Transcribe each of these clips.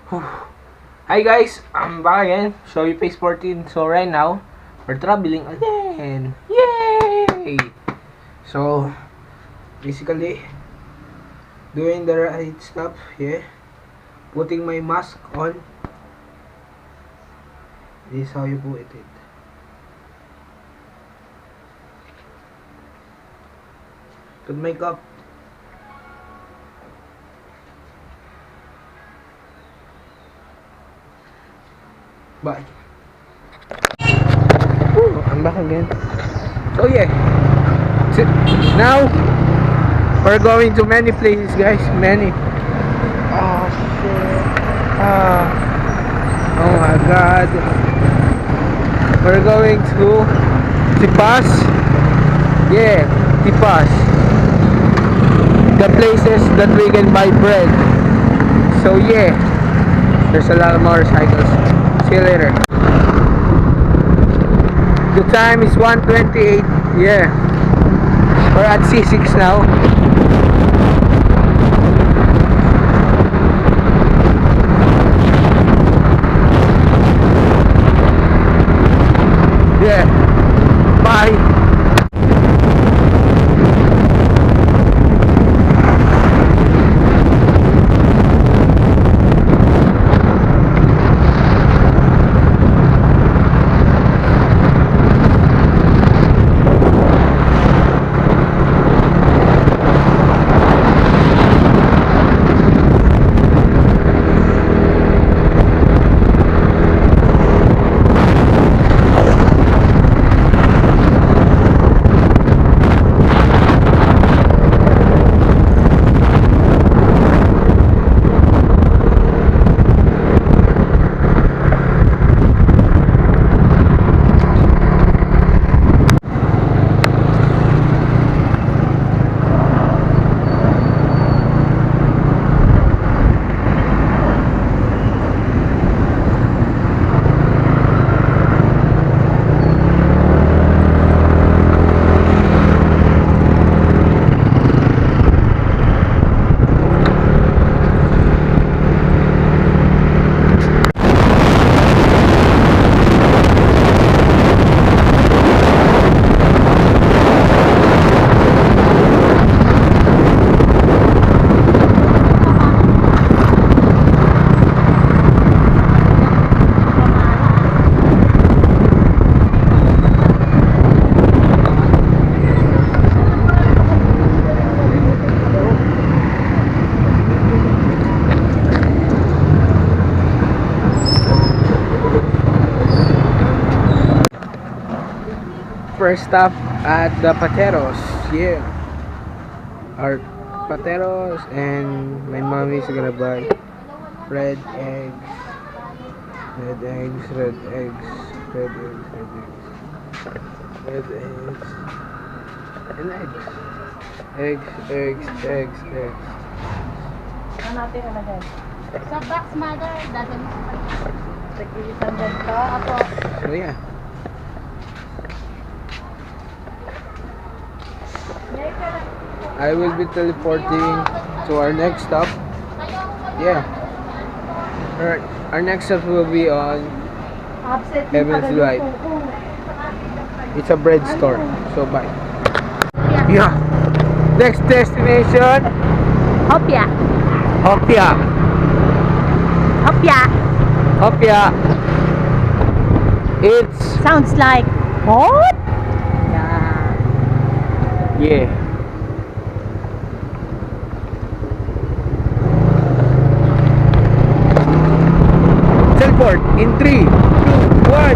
Whew. Hi guys, I'm back again. Show you Phase 14. So right now, we're traveling again. Yay! So basically, doing the right stuff. Yeah, putting my mask on. This is how you put it. Put makeup. Bye. Woo, I'm back again. So yeah, now we're going to many places, guys. Many. Oh shit. Oh my god. We're going to Tipas. Yeah, Tipas. The places that we can buy bread. So yeah, there's a lot of motorcycles. See you later. The time is 1:28. Yeah, we're at C6 now. Yeah, bye. First stop at the Pateros. Yeah, our Pateros, and my mom is gonna buy red eggs, red eggs, red eggs, red eggs, red eggs, red eggs, and eggs. Ano natin na dyan? Sa box, mother, dadalhin sa kanya. Tag-iisang ganito. Apo. So yeah. I will be teleporting to our next stop. Yeah. Alright. Our next stop will be on Heaven's Light. It's a bread store. So bye. Yeah. Next destination. Hopia. Hopia. Hopia. Hopia. It's Sounds like what? yeah. Teleport in 3, 2, 1.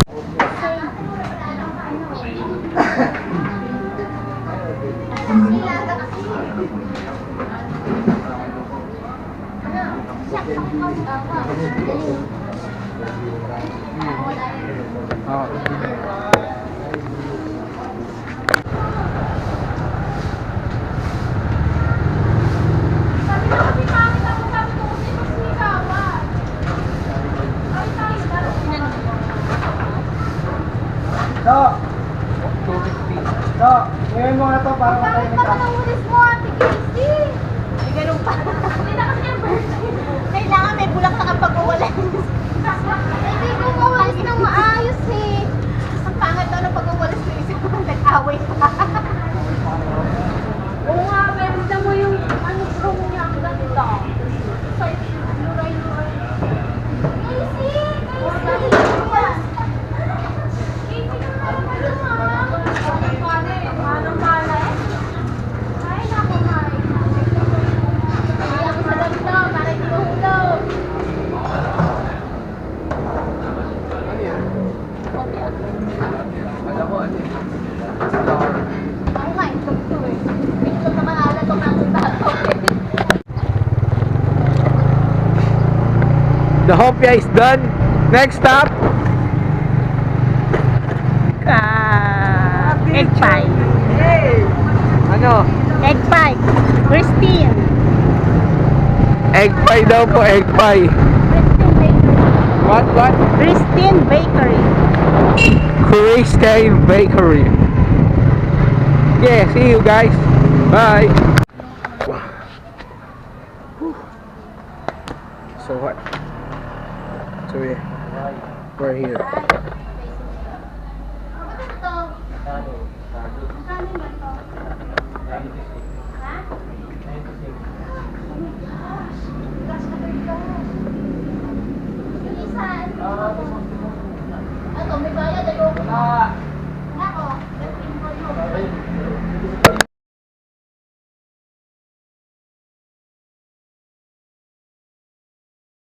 So, ngayon mo na to para matay na ka. Pagkakulis mo, Ate Casey. May ganun pa. Hindi na kasi yung birthday. Kailangan may bulak na kapag wala. The hopia is done. Next stop. Egg pie. Ano? Egg pie. Christine. Egg pie daw po, egg pie. Christine Bakery. What? Christine Bakery. Christine Bakery. Yeah, see you guys. Bye. So hot. So yeah, we're here.